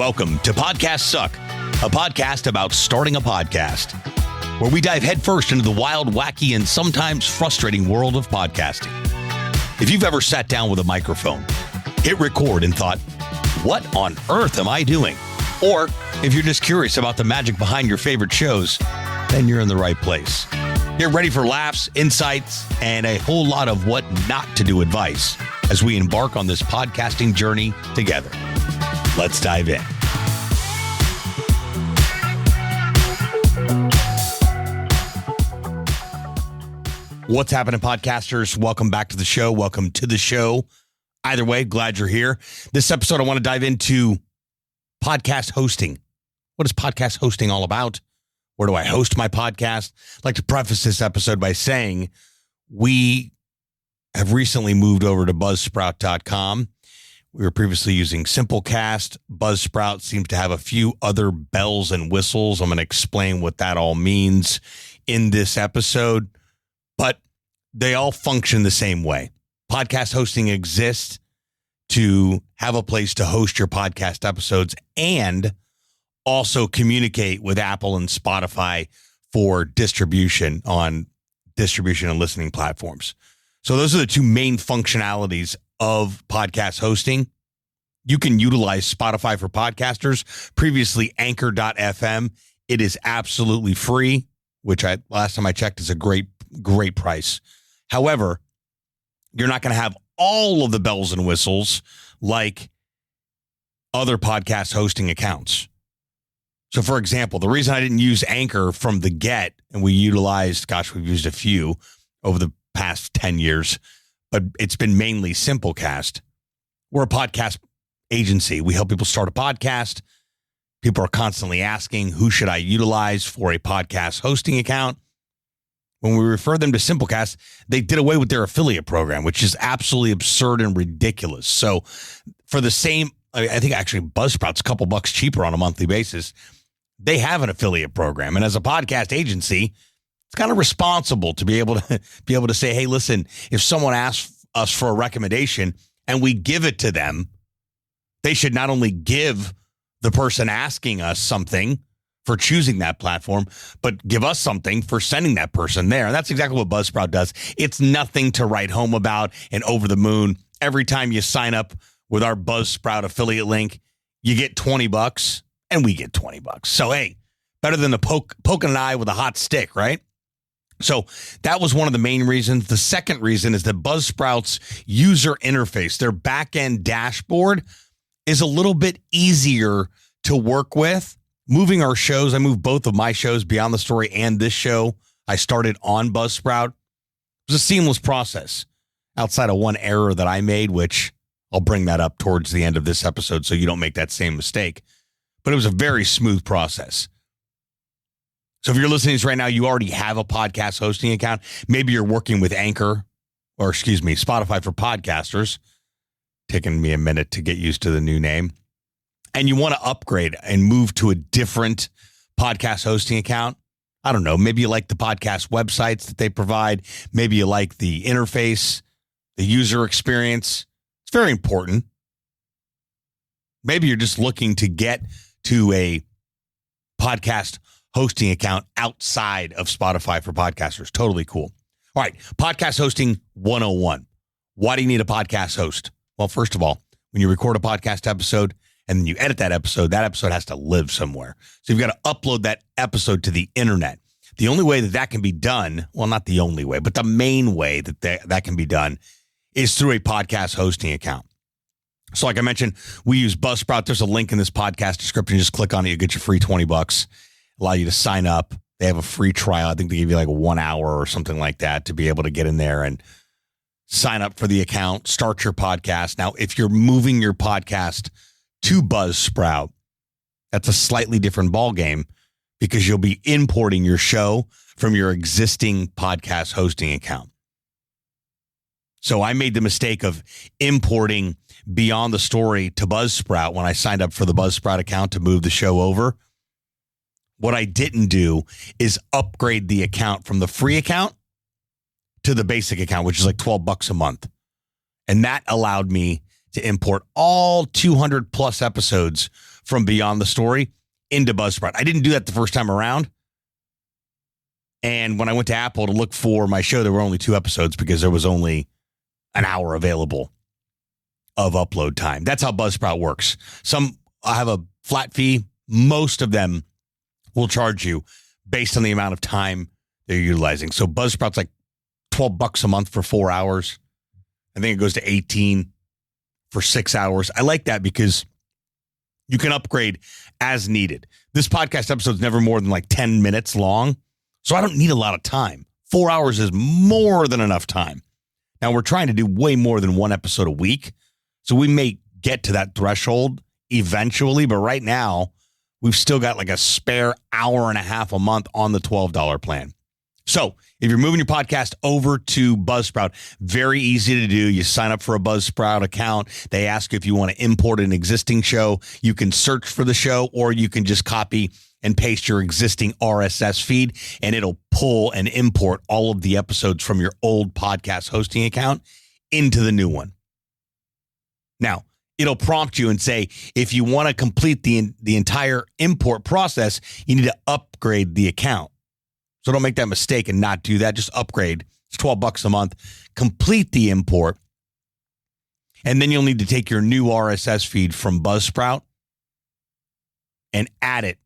Welcome to Podcast Suck, a podcast about starting a podcast, where we dive headfirst into the wild, wacky, and sometimes frustrating world of podcasting. If you've ever sat down with a microphone, hit record and thought, what on earth am I doing? Or if you're just curious about the magic behind your favorite shows, then you're in the right place. Get ready for laughs, insights, and a whole lot of what not to do advice as we embark on this podcasting journey together. Let's dive in. What's happening, podcasters? Welcome back to the show. Welcome to the show. Either way, glad you're here. This episode, I want to dive into podcast hosting. What is podcast hosting all about? Where do I host my podcast? I'd like to preface this episode by saying we have recently moved over to buzzsprout.com. We were previously using Simplecast. Buzzsprout seems to have a few other bells and whistles. I'm going to explain what that all means in this episode, but they all function the same way. Podcast hosting exists to have a place to host your podcast episodes and also communicate with Apple and Spotify for distribution on distribution and listening platforms. So those are the two main functionalities of podcast hosting. You can utilize Spotify for podcasters, previously Anchor.fm. It is absolutely free, which last time I checked is a great price. However, you're not going to have all of the bells and whistles like other podcast hosting accounts. So, for example, the reason I didn't use Anchor from the get, and we utilized, we've used a few over the past 10 years, but it's been mainly Simplecast. We're a podcast agency. We help people start a podcast. People are constantly asking, who should I utilize for a podcast hosting account? When we refer them to Simplecast, they did away with their affiliate program, which is absolutely absurd and ridiculous. So for the same, I think actually Buzzsprout's a couple bucks cheaper on a monthly basis. They have an affiliate program. And as a podcast agency, it's kind of responsible to be able to say, hey, listen, if someone asks us for a recommendation and we give it to them, they should not only give the person asking us something for choosing that platform, but give us something for sending that person there. And that's exactly what Buzzsprout does. It's nothing to write home about and over the moon. Every time you sign up with our Buzzsprout affiliate link, you get $20 and we get $20. So, hey, better than poking an eye with a hot stick, right? So that was one of the main reasons. The second reason is that Buzzsprout's user interface, their back-end dashboard, is a little bit easier to work with. Moving our shows, I moved both of my shows, Beyond the Story and this show, I started on Buzzsprout. It was a seamless process outside of one error that I made, which I'll bring that up towards the end of this episode so you don't make that same mistake. But it was a very smooth process. So if you're listening to this right now, you already have a podcast hosting account. Maybe you're working with Spotify for podcasters. Taking me a minute to get used to the new name. And you want to upgrade and move to a different podcast hosting account. I don't know. Maybe you like the podcast websites that they provide. Maybe you like the interface, the user experience. It's very important. Maybe you're just looking to get to a podcast hosting account outside of Spotify for podcasters. Totally cool. All right. Podcast hosting 101. Why do you need a podcast host? Well, first of all, when you record a podcast episode and then you edit that episode has to live somewhere. So you've got to upload that episode to the internet. The only way that can be done, well, not the only way, but the main way that can be done is through a podcast hosting account. So like I mentioned, we use Buzzsprout. There's a link in this podcast description. Just click on it. You get your free $20. Allow you to sign up. They have a free trial. I think they give you like 1 hour or something like that to be able to get in there and sign up for the account, start your podcast. Now, if you're moving your podcast to Buzzsprout, that's a slightly different ballgame because you'll be importing your show from your existing podcast hosting account. So I made the mistake of importing Beyond the Story to Buzzsprout when I signed up for the Buzzsprout account to move the show over. What I didn't do is upgrade the account from the free account to the basic account, which is like $12 a month. And that allowed me to import all 200 plus episodes from Beyond the Story into Buzzsprout. I didn't do that the first time around. And when I went to Apple to look for my show, there were only 2 episodes because there was only an hour available of upload time. That's how Buzzsprout works. Some have a flat fee. Most of them will charge you based on the amount of time they're utilizing. So Buzzsprout's like $12 a month for 4 hours. I think it goes to 18 for 6 hours. I like that because you can upgrade as needed. This podcast episode is never more than like 10 minutes long, so I don't need a lot of time. 4 hours is more than enough time. Now, we're trying to do way more than 1 episode a week, so we may get to that threshold eventually, but right now, we've still got like a spare hour and a half a month on the $12 plan. So if you're moving your podcast over to Buzzsprout, very easy to do. You sign up for a Buzzsprout account. They ask you if you want to import an existing show. You can search for the show, or you can just copy and paste your existing RSS feed, and it'll pull and import all of the episodes from your old podcast hosting account into the new one. Now, it'll prompt you and say, if you want to complete the entire import process, you need to upgrade the account. So don't make that mistake and not do that. Just upgrade. It's $12 a month. Complete the import. And then you'll need to take your new RSS feed from Buzzsprout and add it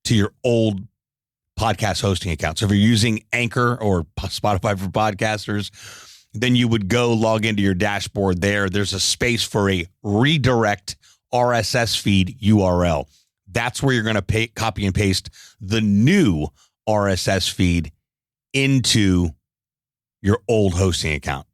to your old podcast hosting account. So if you're using Anchor or Spotify for podcasters, then you would go log into your dashboard there. There's a space for a redirect RSS feed URL. That's where you're going to copy and paste the new RSS feed into your old hosting account.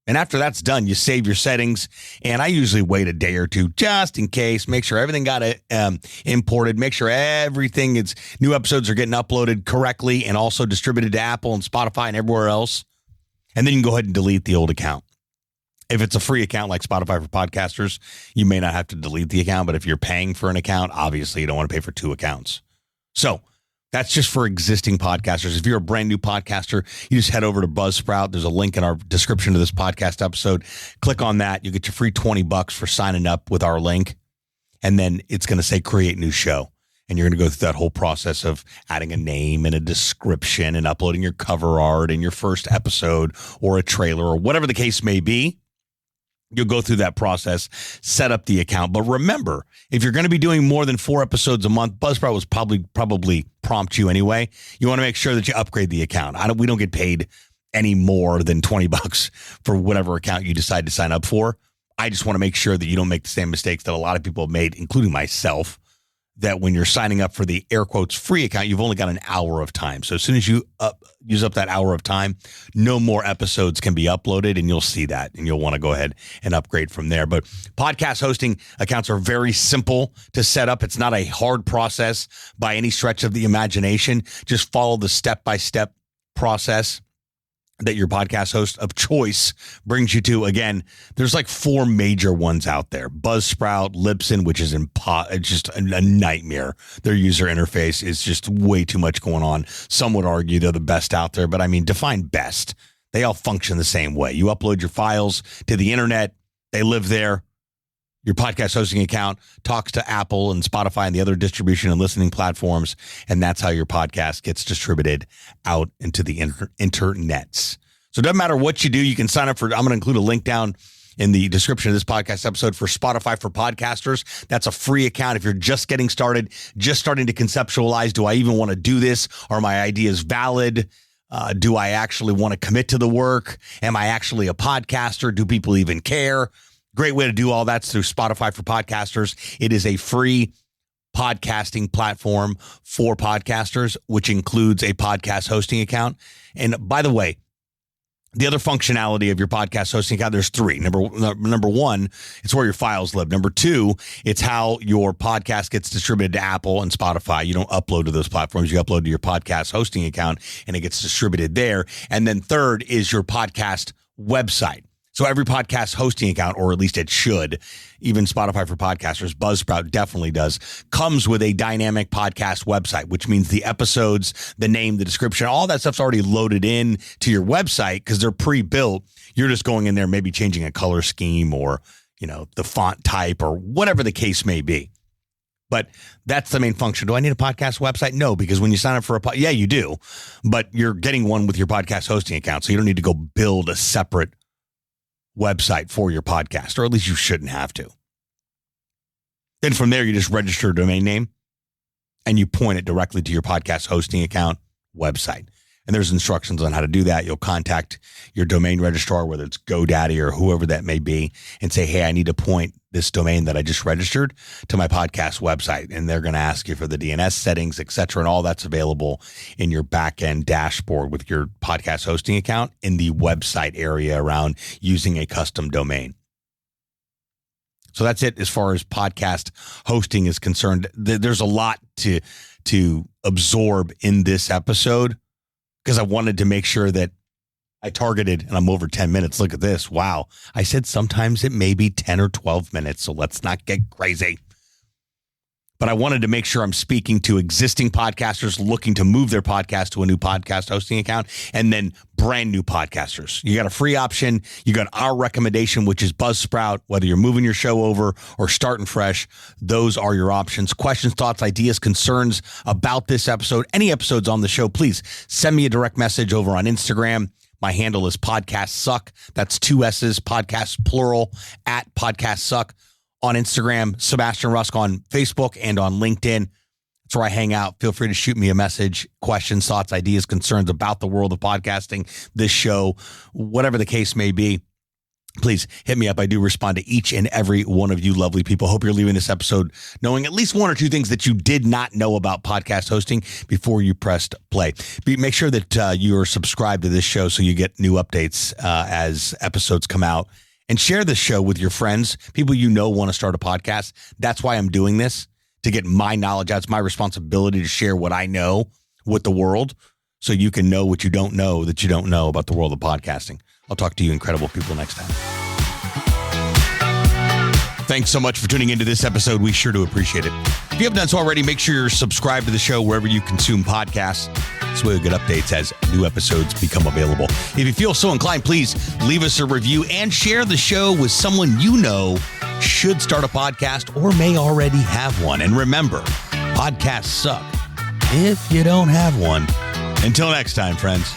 And after that's done, you save your settings. And I usually wait a day or two just in case, make sure everything got imported, make sure new episodes are getting uploaded correctly and also distributed to Apple and Spotify and everywhere else. And then you can go ahead and delete the old account. If it's a free account like Spotify for podcasters, you may not have to delete the account. But if you're paying for an account, obviously you don't want to pay for 2 accounts. So that's just for existing podcasters. If you're a brand new podcaster, you just head over to Buzzsprout. There's a link in our description to this podcast episode. Click on that. You get your free $20 for signing up with our link. And then it's going to say create new show. And you're going to go through that whole process of adding a name and a description and uploading your cover art and your first episode or a trailer or whatever the case may be. You'll go through that process, set up the account. But remember, if you're going to be doing more than 4 episodes a month, Buzzsprout was probably prompt you anyway. You want to make sure that you upgrade the account. We don't get paid any more than $20 for whatever account you decide to sign up for. I just want to make sure that you don't make the same mistakes that a lot of people have made, including myself, that when you're signing up for the air quotes free account, you've only got an hour of time. So as soon as you use up that hour of time, no more episodes can be uploaded, and you'll see that, and you'll want to go ahead and upgrade from there. But podcast hosting accounts are very simple to set up. It's not a hard process by any stretch of the imagination. Just follow the step-by-step process that your podcast host of choice brings you to. Again, there's like 4 major ones out there. Buzzsprout, Libsyn, which is it's just a nightmare. Their user interface is just way too much going on. Some would argue they're the best out there, but I mean, define best. They all function the same way. You upload your files to the internet. They live there. Your podcast hosting account talks to Apple and Spotify and the other distribution and listening platforms, and that's how your podcast gets distributed out into the internets. So it doesn't matter what you do. You can sign up for, I'm going to include a link down in the description of this podcast episode for Spotify for podcasters. That's a free account. If you're just getting started, just starting to conceptualize, do I even want to do this? Are my ideas valid? Do I actually want to commit to the work? Am I actually a podcaster? Do people even care? Great way to do all that's through Spotify for podcasters. It is a free podcasting platform for podcasters, which includes a podcast hosting account. And by the way, the other functionality of your podcast hosting account, there's 3. Number 1, it's where your files live. Number 2, it's how your podcast gets distributed to Apple and Spotify. You don't upload to those platforms. You upload to your podcast hosting account, and it gets distributed there. And then third is your podcast website. So every podcast hosting account, or at least it should, even Spotify for podcasters, Buzzsprout definitely does, comes with a dynamic podcast website, which means the episodes, the name, the description, all that stuff's already loaded in to your website because they're pre-built. You're just going in there, maybe changing a color scheme or, the font type or whatever the case may be. But that's the main function. Do I need a podcast website? No, because when you sign up for yeah, you do, but you're getting one with your podcast hosting account. So you don't need to go build a separate website for your podcast, or at least you shouldn't have to. Then from there, you just register a domain name and you point it directly to your podcast hosting account website. And there's instructions on how to do that. You'll contact your domain registrar, whether it's GoDaddy or whoever that may be, and say, hey, I need to point this domain that I just registered to my podcast website. And they're going to ask you for the DNS settings, et cetera. And all that's available in your back-end dashboard with your podcast hosting account in the website area around using a custom domain. So that's it as far as podcast hosting is concerned. There's a lot to absorb in this episode, because I wanted to make sure that I targeted, and I'm over 10 minutes. Look at this. Wow. I said sometimes it may be 10 or 12 minutes, so let's not get crazy. But I wanted to make sure I'm speaking to existing podcasters looking to move their podcast to a new podcast hosting account, and then brand new podcasters. You got a free option. You got our recommendation, which is Buzzsprout. Whether you're moving your show over or starting fresh, those are your options. Questions, thoughts, ideas, concerns about this episode, any episodes on the show, please send me a direct message over on Instagram. My handle is Podcast Suck. That's 2 S's, podcast plural, at Podcast Suck. On Instagram, Sebastian Rusk on Facebook and on LinkedIn. That's where I hang out. Feel free to shoot me a message, questions, thoughts, ideas, concerns about the world of podcasting, this show, whatever the case may be. Please hit me up. I do respond to each and every one of you lovely people. Hope you're leaving this episode knowing at least 1 or 2 things that you did not know about podcast hosting before you pressed play. Make sure that you are subscribed to this show so you get new updates as episodes come out. And share this show with your friends, people want to start a podcast. That's why I'm doing this, to get my knowledge out. It's my responsibility to share what I know with the world so you can know what you don't know that you don't know about the world of podcasting. I'll talk to you incredible people next time. Thanks so much for tuning into this episode. We sure do appreciate it. If you haven't done so already, make sure you're subscribed to the show wherever you consume podcasts. This way we get updates as new episodes become available. If you feel so inclined, please leave us a review and share the show with someone you know should start a podcast or may already have one. And remember, podcasts suck if you don't have one. Until next time, friends.